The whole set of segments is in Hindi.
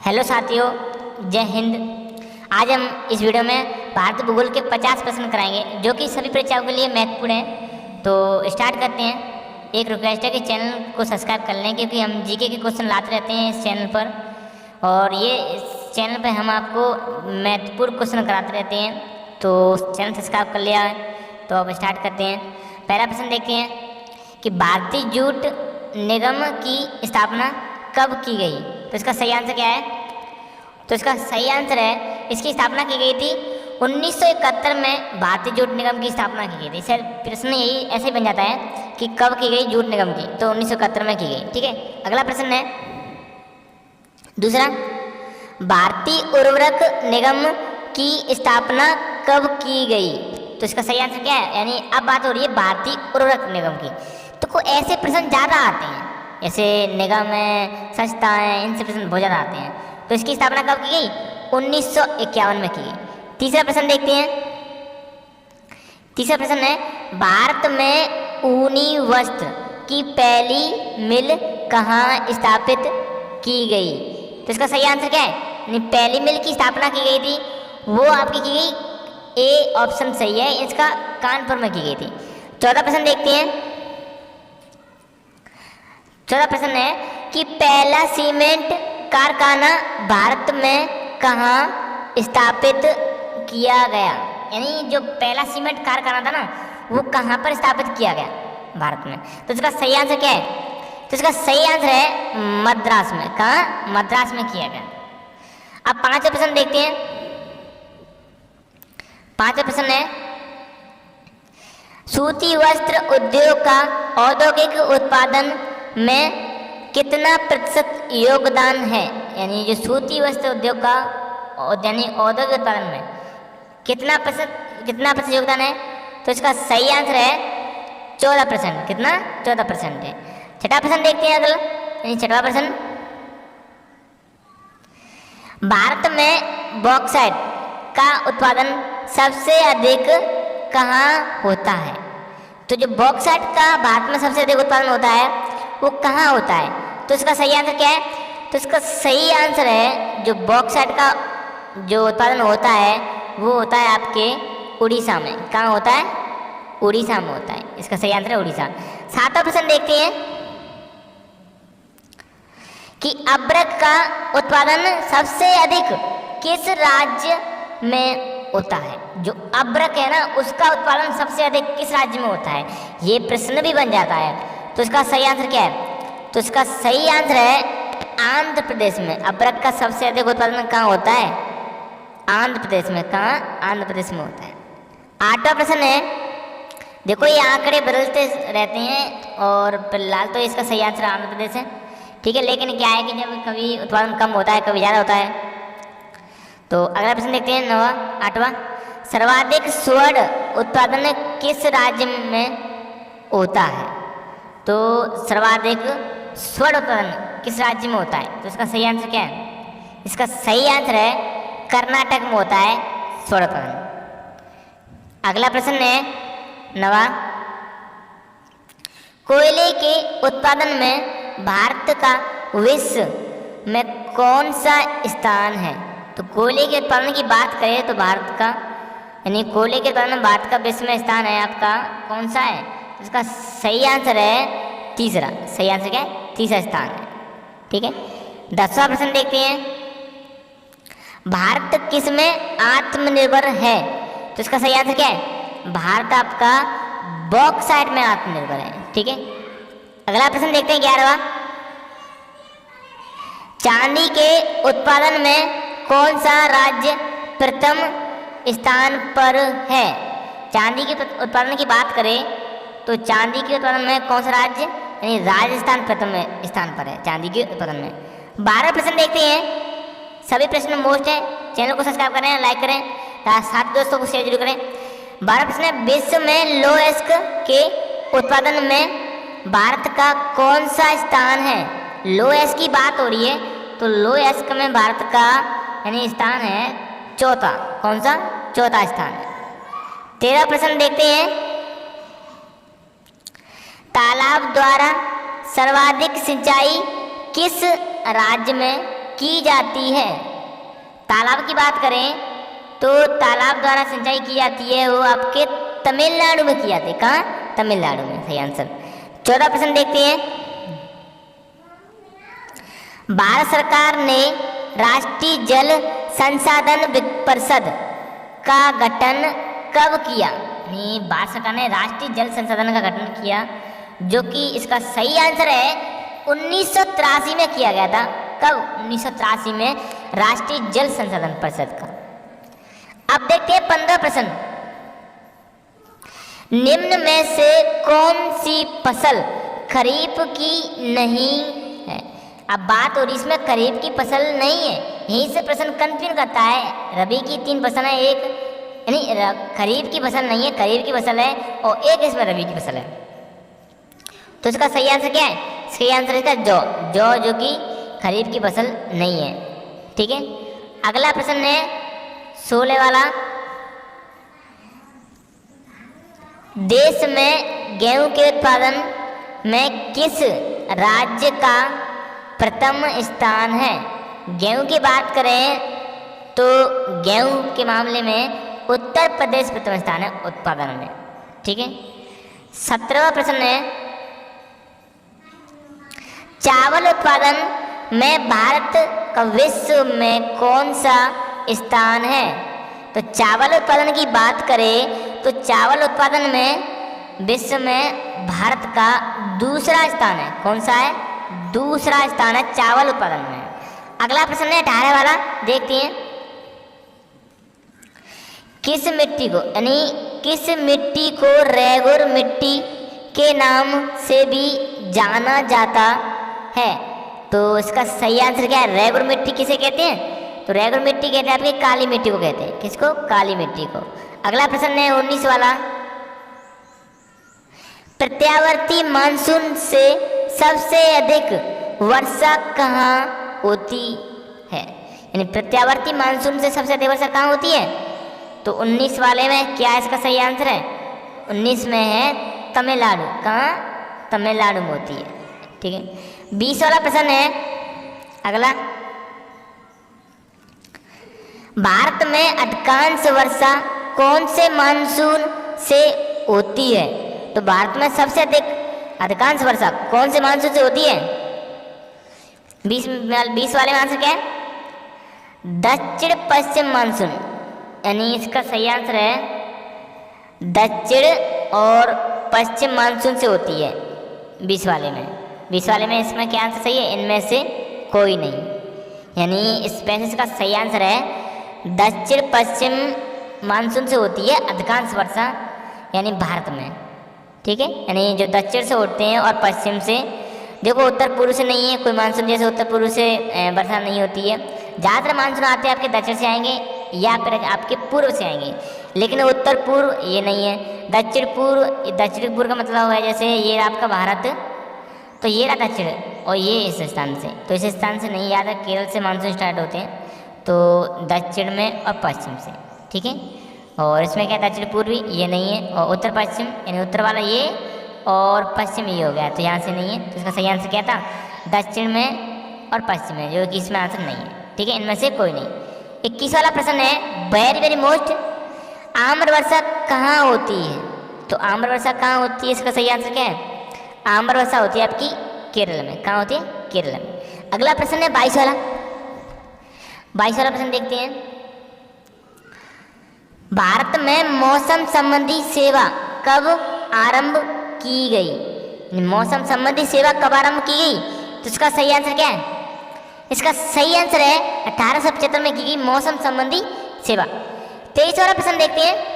हेलो साथियों, जय हिंद। आज हम इस वीडियो में भारत भूगोल के 50 प्रश्न कराएंगे जो कि सभी परीक्षाओं के लिए महत्वपूर्ण हैं। तो स्टार्ट करते हैं। एक रिक्वेस्ट है कि चैनल को सब्सक्राइब कर लें, क्योंकि हम जीके के क्वेश्चन लाते रहते हैं इस चैनल पर, और ये इस चैनल पर हम आपको महत्वपूर्ण क्वेश्चन कराते रहते हैं। तो चैनल सब्सक्राइब कर लिया है तो अब स्टार्ट करते हैं। पहला प्रश्न देखते हैं कि भारतीय जूट निगम की स्थापना कब की गई। तो इसका सही आंसर क्या है? तो इसका सही आंसर है, इसकी स्थापना की गई थी 1971 में। भारतीय जूट निगम की स्थापना की गई थी। सर प्रश्न यही ऐसे ही बन जाता है कि कब की गई जूट निगम की, तो 1971 में की गई। ठीक है, अगला प्रश्न है दूसरा, भारतीय उर्वरक निगम की स्थापना कब की गई। तो इसका सही आंसर क्या है? यानी अब बात हो रही है भारतीय उर्वरक निगम की। तो कोई ऐसे प्रश्न ज़्यादा आते हैं, जैसे निगम है, संस्था है, इनसे प्रश्न बहुत ज़्यादा आते हैं। तो इसकी स्थापना कब की गई? 1951 में की गई। तीसरा प्रश्न देखते हैं। तीसरा प्रश्न है, भारत में ऊनी वस्त्र की पहली मिल कहाँ स्थापित की गई। तो इसका सही आंसर क्या है? पहली मिल की स्थापना की गई थी वो आपकी की गई, ए ऑप्शन सही है, इसका कानपुर में की गई थी। चौथा प्रश्न देखते हैं। चौथा प्रश्न है कि पहला सीमेंट कारखाना भारत में कहाँ स्थापित किया गया। यानी जो पहला सीमेंट कारखाना था ना, वो कहाँ पर स्थापित किया गया भारत में। तो इसका सही आंसर क्या है? तो इसका सही आंसर है मद्रास में। कहाँ? मद्रास में किया गया। अब पांचवा प्रश्न देखते हैं। पांचवा प्रश्न है, सूती वस्त्र उद्योग का औद्योगिक उत्पादन में कितना प्रतिशत योगदान है। यानी जो सूती वस्त्र उद्योग का यानी औद्योगिक उत्पादन में कितना प्रतिशत योगदान है। तो इसका सही आंसर है 14%। कितना? 14% है। छठा प्रश्न देखते हैं अगला, यानी छठवां प्रश्न, भारत में बॉक्साइट का उत्पादन सबसे अधिक कहाँ होता है। तो जो बॉक्साइट का भारत में सबसे अधिक उत्पादन होता है वो कहाँ होता है। तो इसका सही आंसर क्या है? तो इसका सही आंसर है, जो बॉक्साइट का जो उत्पादन होता है वो होता है आपके उड़ीसा में। कहाँ होता है? उड़ीसा में होता है। इसका सही आंसर है उड़ीसा। सातवां प्रश्न देखते हैं कि अब्रक का उत्पादन सबसे अधिक किस राज्य में होता है। जो अब्रक है ना, उसका उत्पादन सबसे अधिक किस राज्य में होता है, ये प्रश्न भी बन जाता है। तो इसका सही आंसर क्या है? तो इसका सही आंसर है आंध्र प्रदेश में। अब्रक का सबसे अधिक उत्पादन कहाँ होता है? आंध्र प्रदेश में। कहाँ? आंध्र प्रदेश में होता है। आठवां प्रश्न है, देखो ये आंकड़े बदलते रहते हैं और फिलहाल तो इसका सही आंसर आंध्र प्रदेश है। ठीक है, लेकिन क्या है कि जब कभी उत्पादन कम होता है कभी ज़्यादा होता है। तो अगला प्रश्न देखते हैं, आठवां, सर्वाधिक स्वर्ण उत्पादन किस राज्य में होता है। तो सर्वाधिक स्वर्ण उत्पादन किस राज्य में होता है। तो इसका सही आंसर क्या है? इसका सही आंसर है कर्नाटक में होता है स्वर्ण उत्पादन। अगला प्रश्न है नवा, कोयले के उत्पादन में भारत का विश्व में कौन सा स्थान है। तो कोयले के उत्पादन की बात करें तो भारत का, यानी कोयले के उत्पादन में भारत का विश्व में स्थान है आपका कौन सा है। इसका सही आंसर है तीसरा। सही आंसर क्या है? तीसरा स्थान है। ठीक है, 10वां प्रश्न देखते हैं, भारत किस में आत्मनिर्भर है। तो इसका सही आंसर क्या है? भारत आपका बॉक्साइट में आत्मनिर्भर है। ठीक है, अगला प्रश्न देखते हैं 11वां, चांदी के उत्पादन में कौन सा राज्य प्रथम स्थान पर है। चांदी के उत्पादन की बात करें तो चांदी के उत्पादन में कौन सा राज्य, यानी राजस्थान प्रथम स्थान पर है चांदी के उत्पादन में। 12 प्रश्न देखते हैं, सभी प्रश्न मोस्ट हैं। चैनल को सब्सक्राइब करें, लाइक करें, साथ दोस्तों को शेयर जरूर करें। 12 प्रश्न है, विश्व में लोएस्क के उत्पादन में भारत का कौन सा स्थान है। लोएस्क की बात हो रही है तो लोएस्क में भारत का यानी स्थान है चौथा। कौन सा? चौथा स्थान है। 13 प्रश्न देखते हैं, तालाब द्वारा सर्वाधिक सिंचाई किस राज्य में की जाती है। तालाब की बात करें तो तालाब द्वारा सिंचाई की जाती है वो आपके तमिलनाडु में की जाती है। कहाँ? तमिलनाडु में, सही आंसर। 14 प्रश्न देखते हैं। भारत सरकार ने राष्ट्रीय जल संसाधन परिषद का गठन कब किया? भारत सरकार ने राष्ट्रीय जल संसाधन का गठन किया, जो कि इसका सही आंसर है 1983 में किया गया था। कब? 1983 में राष्ट्रीय जल संसाधन परिषद का। अब देखते हैं 15 प्रश्न। निम्न में से कौन सी फसल खरीफ की नहीं है? अब बात हो रही इसमें खरीफ की फसल नहीं है, यहीं से प्रश्न कंफ्यूज करता है। रबी की 3 फसल है, एक यानी खरीफ की फसल नहीं है, खरीफ की फसल है, और एक इसमें रबी की फसल है। तो इसका सही आंसर क्या है? सही आंसर इसका जौ, जो कि खरीफ की फसल नहीं है। ठीक है, अगला प्रश्न है 16 वाला। देश में गेहूं के उत्पादन में किस राज्य का प्रथम स्थान है? गेहूं की बात करें तो गेहूं के मामले में उत्तर प्रदेश प्रथम स्थान है उत्पादन में। ठीक है, 17वां प्रश्न है चावल उत्पादन में भारत का विश्व में कौन सा स्थान है? तो चावल उत्पादन की बात करें तो चावल उत्पादन में विश्व में भारत का दूसरा स्थान है। कौन सा है? दूसरा स्थान है चावल उत्पादन में। अगला प्रश्न है 18 वाला, देखते हैं। किस मिट्टी को यानी किस मिट्टी को रेगुर मिट्टी के नाम से भी जाना जाता है? तो इसका सही आंसर क्या है? रेगुर मिट्टी किसे कहते हैं? तो रेगुर मिट्टी कहते हैं आपकी काली मिट्टी को कहते हैं। किसको? काली मिट्टी को। अगला प्रश्न है 19 वाला। प्रत्यावर्ती मानसून से सबसे अधिक वर्षा कहाँ होती है? यानी प्रत्यावर्ती मानसून से सबसे अधिक वर्षा कहाँ होती है? तो 19 वाले में क्या इसका सही आंसर है? 19 में है तमिलनाडु। कहाँ? तमिलनाडु में होती है। ठीक है, 20 वाला प्रश्न है अगला। भारत में अधिकांश वर्षा कौन से मानसून से होती है? तो भारत में सबसे अधिक अधिकांश वर्षा कौन से मानसून से होती है? 20 वाले में आंसर क्या है? दक्षिण पश्चिम मानसून। यानी इसका सही आंसर है दक्षिण और पश्चिम मानसून से होती है 20 वाले में। 20 वाले में इसमें क्या आंसर सही है? इनमें से कोई नहीं। यानी इस पैसेज का सही आंसर है दक्षिण पश्चिम मानसून से होती है अधिकांश वर्षा यानी भारत में। ठीक है, यानी जो दक्षिण से होते हैं और पश्चिम से, देखो उत्तर पूर्व से नहीं है कोई मानसून, जैसे उत्तर पूर्व से वर्षा नहीं होती है। ज़्यादातर मानसून आते हैं आपके दक्षिण से आएंगे या फिर आपके पूर्व से आएंगे, लेकिन उत्तर पूर्व ये नहीं है। दक्षिण पूर्व का मतलब है जैसे ये आपका भारत, तो ये रहा दक्षिण और ये इस स्थान से, तो इस स्थान से नहीं, याद है केरल से मानसून स्टार्ट होते हैं, तो दक्षिण में और पश्चिम से। ठीक है, और इसमें क्या दक्षिण पूर्वी ये नहीं है, और उत्तर पश्चिम यानी उत्तर वाला ये और पश्चिम ये हो गया, तो यहाँ से नहीं है। तो इसका सही आंसर क्या था? दक्षिण में और पश्चिम में, जो कि इसमें आंसर नहीं है। ठीक है, इनमें से कोई नहीं। 21 वाला प्रश्न है वेरी मोस्ट, आम्र वर्षा कहाँ होती है? तो आम्र वर्षा कहाँ होती है? इसका सही आंसर क्या है? आम्र वर्षा होती है आपकी केरल में। कहाँ होती है? केरल में। अगला प्रश्न है 22 वाला। 22 वाला प्रश्न देखते हैं। भारत में मौसम संबंधी सेवा कब आरंभ की गई? मौसम संबंधी सेवा कब आरंभ की गई? तो इसका सही आंसर क्या है? इसका सही आंसर है 1875 में की गई मौसम संबंधी सेवा। 23 वाला प्रश्न देखते हैं।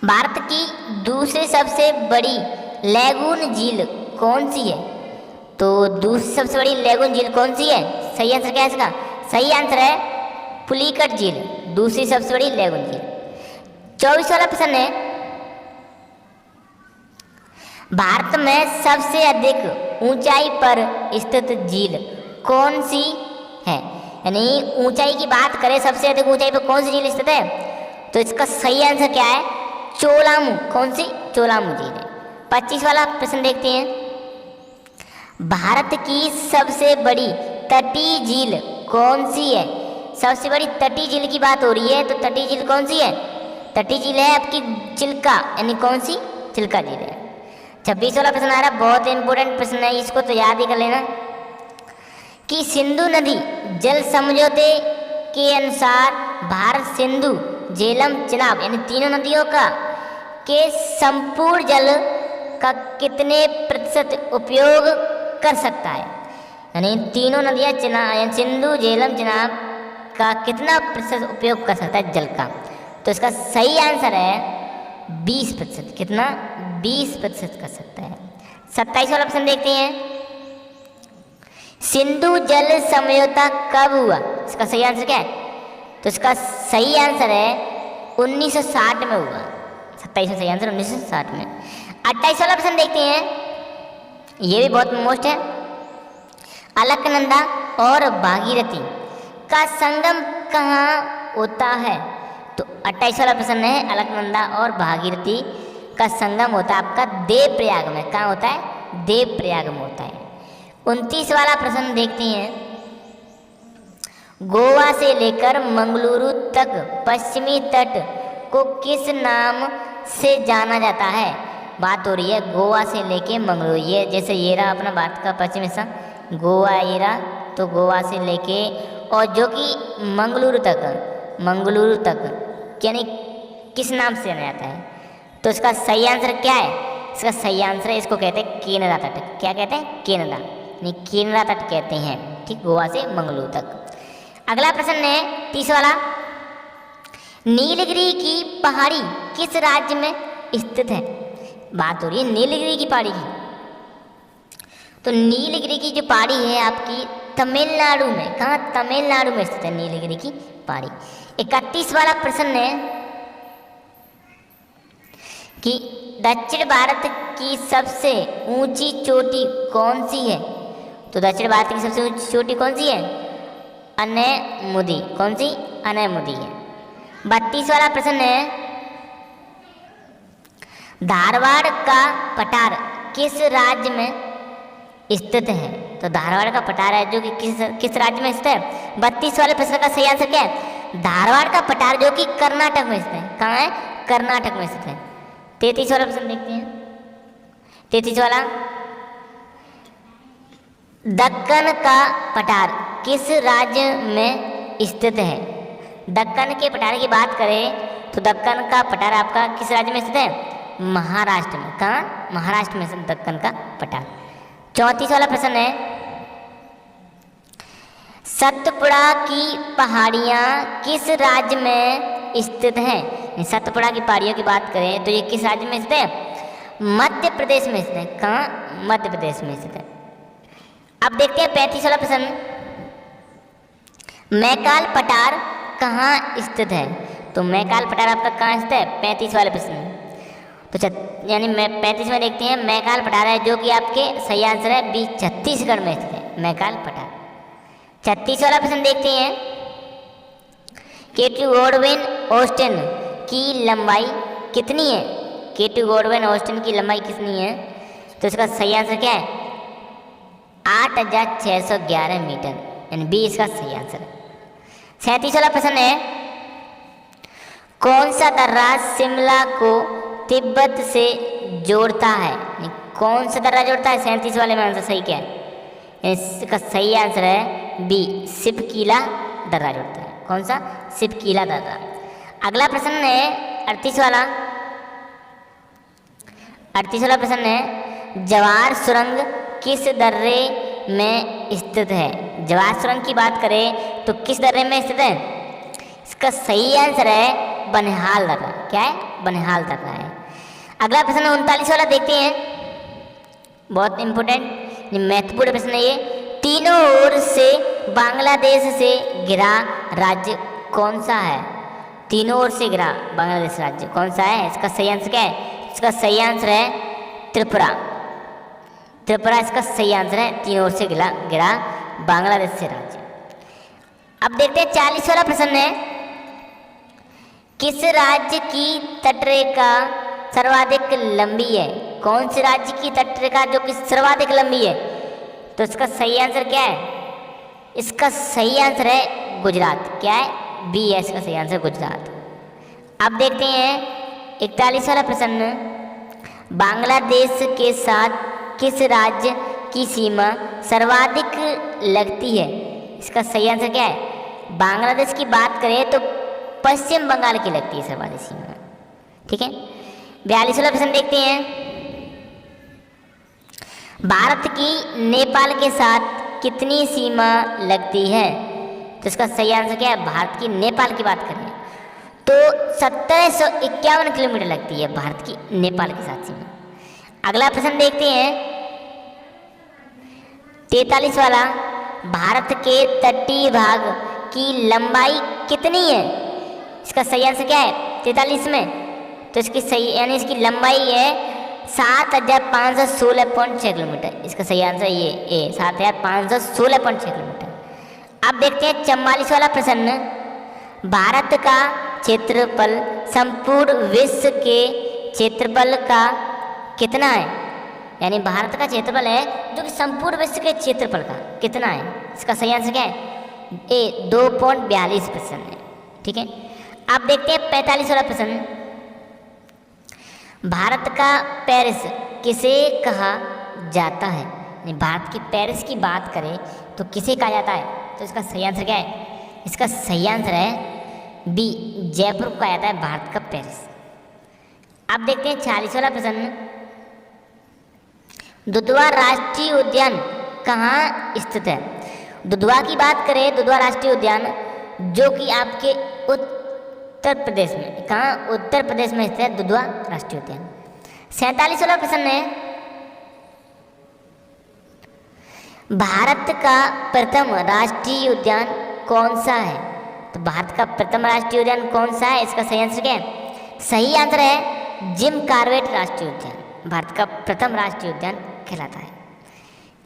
भारत की दूसरी सबसे बड़ी लैगून झील कौन सी है? तो दूसरी सबसे बड़ी लैगून झील कौन सी है? सही आंसर क्या है इसका? सही आंसर है पुलिकट झील, दूसरी सबसे बड़ी लैगून झील। 24 वाला प्रश्न है भारत में सबसे अधिक ऊंचाई पर स्थित झील कौन सी है? यानी ऊंचाई की बात करें सबसे अधिक ऊंचाई पर कौन सी झील स्थित है? तो इसका सही आंसर क्या है? चोलामू। कौन सी? चोलामू झील है। 25 वाला प्रश्न देखते हैं। भारत की सबसे बड़ी तटीय झील कौन सी है? सबसे बड़ी तटीय झील की बात हो रही है, तो तटीय झील कौन सी है? तटीय झील है आपकी चिल्का, यानी कौन सी? चिल्का झील है। 26 वाला प्रश्न आ रहा है, बहुत इंपॉर्टेंट प्रश्न है, इसको तो याद ही कर लेना कि सिंधु नदी जल समझौते के अनुसार भारत सिंधु झेलम चिनाब यानी तीनों नदियों का के संपूर्ण जल का कितने प्रतिशत उपयोग कर सकता है? यानी तीनों नदियाँ सिंधु झेलम चिनाब का कितना प्रतिशत उपयोग कर सकता है जल का? तो इसका सही आंसर है 20%। कितना? 20% कर सकता है। 27 वाला ऑप्शन देखते हैं, सिंधु जल समझौता कब हुआ? इसका सही आंसर क्या है? तो इसका सही आंसर है 1960 में हुआ। 27 में सही आंसर 1960 में। 28 वाला ऑप्शन देखते हैं, ये भी बहुत मोस्ट है, अलकनंदा और भागीरथी का संगम कहाँ होता है? तो 28 वाला प्रश्न है, अलकनंदा और भागीरथी का संगम होता है आपका देवप्रयाग में। कहाँ होता है? देवप्रयाग में होता है। 29 वाला प्रश्न देखते हैं, गोवा से लेकर मंगलुरु तक पश्चिमी तट को किस नाम से जाना जाता है? बात हो रही है गोवा से लेके मंगलुरु, ये जैसे ये रहा अपना भारत का पश्चिम हिस्सा गोवा, ये रहा, तो गोवा से लेके और जो कि मंगलुरु तक यानी किस नाम से जाना जाता है? तो इसका सही आंसर क्या है? इसका सही आंसर है, इसको कहते हैं केनरा तट। क्या कहते हैं? केनरा, नहीं केनरा तट कहते हैं, ठीक, गोवा से मंगलुरु तक। अगला प्रश्न है 30 वाला, नीलगिरी की पहाड़ी किस राज्य में स्थित है? बात हो रही है नीलगिरी की पहाड़ी की, तो नीलगिरी की जो पहाड़ी है आपकी तमिलनाडु में। कहाँ? तमिलनाडु में स्थित है नीलगिरी की पहाड़ी। 31 वाला प्रश्न है कि दक्षिण भारत की सबसे ऊंची चोटी कौन सी है? तो दक्षिण भारत की सबसे ऊंची चोटी कौन सी है? अनैमुदी। कौन सी? अनैमुदी है। 32 वाला प्रश्न है, धारवाड़ का पठार किस राज्य में स्थित है? तो धारवाड़ का पठार है जो कि किस राज्य में स्थित है? 32 वाले प्रश्न का सही आंसर क्या है? धारवाड़ का पठार जो कि कर्नाटक में स्थित है। कहाँ है? कर्नाटक में स्थित है। 33 वाला प्रश्न देखते हैं, 33 वाला, दक्कन का पठार किस राज्य में स्थित है? दक्कन के पठार की बात करें तो दक्कन का पठार आपका किस राज्य में स्थित है? महाराष्ट्र में। कहाँ? महाराष्ट्र में स्थित दक्कन का पठार। 34 वाला प्रश्न है, सतपुड़ा की पहाड़ियाँ किस राज्य में स्थित हैं? सतपुड़ा की पहाड़ियों की बात करें तो ये किस राज्य में स्थित है? मध्य प्रदेश में स्थित है। कहाँ? मध्य प्रदेश में स्थित है। अब देखते हैं 35 वाला प्रश्न, मैकाल पठार कहाँ स्थित है? तो मैकाल पठार आपका कहाँ स्थित है? 35 वाले प्रश्न। तो यानी 35 में देखते हैं, मैकाल पठार है जो कि आपके सही आंसर है बी, छत्तीसगढ़ में स्थित है मैकाल पठार। 36 वाला प्रश्न देखते हैं, केटू गॉडविन ऑस्टिन की लंबाई कितनी है? केटू गॉडविन ऑस्टिन की लंबाई कितनी है? तो इसका सही आंसर क्या है? 8611 मीटर, यानी बी इसका सही आंसर है। 37 वाला प्रश्न है, कौन सा दर्रा शिमला को तिब्बत से जोड़ता है? कौन सा दर्रा जोड़ता है? 37 वाले में आंसर सही क्या है? इसका सही आंसर है बी, सिपकीला दर्रा जोड़ता है। कौन सा? सिपकीला दर्रा। अगला प्रश्न है 38 वाला। 38 वाला प्रश्न है, जवाहर सुरंग किस दर्रे में स्थित है? जवाहर सुरंग की बात करें तो किस दर्रे में स्थित है? इसका सही आंसर है बनिहाल दर्रा। क्या है? बनिहाल दर्रा है। अगला प्रश्न 39 वाला देखते हैं, बहुत इंपॉर्टेंट महत्वपूर्ण प्रश्न है ये, तीनों ओर से बांग्लादेश से घिरा राज्य कौन सा है? तीनों ओर से घिरा बांग्लादेश राज्य कौन सा है? इसका सही आंसर क्या है? इसका सही आंसर है त्रिपुरा। त्रिपुरा इसका सही आंसर है, तीनों ओर से घिरा बांग्लादेश से राज्य। अब देखते हैं 40 वाला प्रश्न है, किस राज्य की तटरेखा सर्वाधिक लंबी है? कौन से राज्य की तटरेखा जो कि सर्वाधिक लंबी है? तो इसका सही आंसर क्या है? इसका सही आंसर है गुजरात। क्या है? बी है इसका सही आंसर, गुजरात। अब देखते हैं 41 वाला प्रश्न। बांग्लादेश के साथ किस राज्य की सीमा सर्वाधिक लगती है? इसका सही आंसर क्या है? बांग्लादेश की बात करें तो पश्चिम बंगाल की लगती है सर्वाधिक सीमा। ठीक है, 42 वाला प्रश्न देखते हैं। भारत की नेपाल के साथ कितनी सीमा लगती है? तो इसका सही आंसर क्या है? भारत की नेपाल की बात करें तो 1751 किलोमीटर लगती है भारत की नेपाल के साथ सीमा। अगला प्रश्न देखते हैं 43 वाला। भारत के तटीय भाग की लंबाई कितनी है? इसका सही आंसर क्या है? 43 में तो इसकी सही यानी इसकी लंबाई है 7516.6 किलोमीटर। इसका सही आंसर ये ए 7516.6 किलोमीटर। अब देखते हैं 44 वाला प्रश्न। भारत का क्षेत्रफल संपूर्ण विश्व के क्षेत्रफल का कितना है? यानी भारत का क्षेत्रफल है जो कि संपूर्ण विश्व के क्षेत्रफल का कितना है? इसका सही आंसर क्या है? ए 2.42% है। ठीक है, अब देखते हैं 45 वाला प्रश्न। भारत का पेरिस किसे कहा जाता है? यानी भारत की पेरिस की बात करें तो किसे कहा जाता है? तो इसका सही आंसर क्या है? इसका सही आंसर है बी, जयपुर को कहा जाता है भारत का पेरिस। अब देखते हैं 46 वाला प्रश्न। दुधवा राष्ट्रीय उद्यान कहाँ स्थित है? दुधवा की बात करें, दुधवा राष्ट्रीय उद्यान जो कि आपके उत्तर प्रदेश में, कहाँ? उत्तर प्रदेश में स्थित है दुधवा राष्ट्रीय उद्यान। 47 वाला प्रश्न है। भारत का प्रथम राष्ट्रीय उद्यान कौन सा है? तो भारत का प्रथम राष्ट्रीय उद्यान कौन सा है? इसका सही आंसर क्या है? सही आंसर है जिम कॉर्बेट राष्ट्रीय उद्यान भारत का प्रथम राष्ट्रीय उद्यान कहलाता है।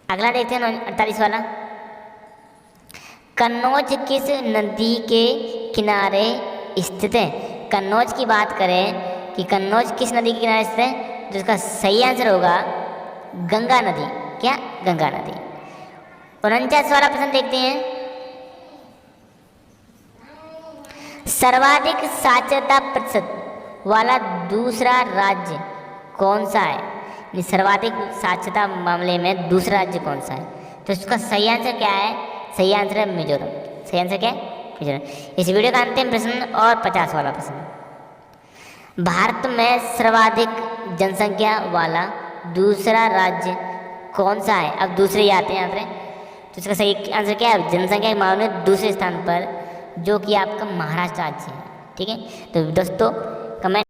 अगला देखते हैं 48 वाला। कन्नौज किस नदी के किनारे स्थित है? कन्नौज की बात करें कि कन्नौज किस नदी के किनारे स्थित है तो इसका सही आंसर होगा गंगा नदी। क्या? गंगा नदी। 49 वाला प्रश्न देखते हैं। सर्वाधिक साक्षरता प्रतिशत वाला दूसरा राज्य कौन सा है? सर्वाधिक साक्षरता मामले में दूसरा राज्य कौन सा है? तो इसका सही आंसर क्या है? सही आंसर है मिजोरम। सही आंसर क्या है? मिजोरम। इस वीडियो का अंतिम प्रश्न और 50 वाला प्रश्न। भारत में सर्वाधिक जनसंख्या वाला दूसरा राज्य कौन सा है? अब दूसरे ही आते हैं यहाँ पर, तो इसका सही आंसर क्या है? जनसंख्या के मामले में दूसरे स्थान पर जो कि आपका महाराष्ट्र राज्य है। ठीक है, तो दोस्तों कमेंट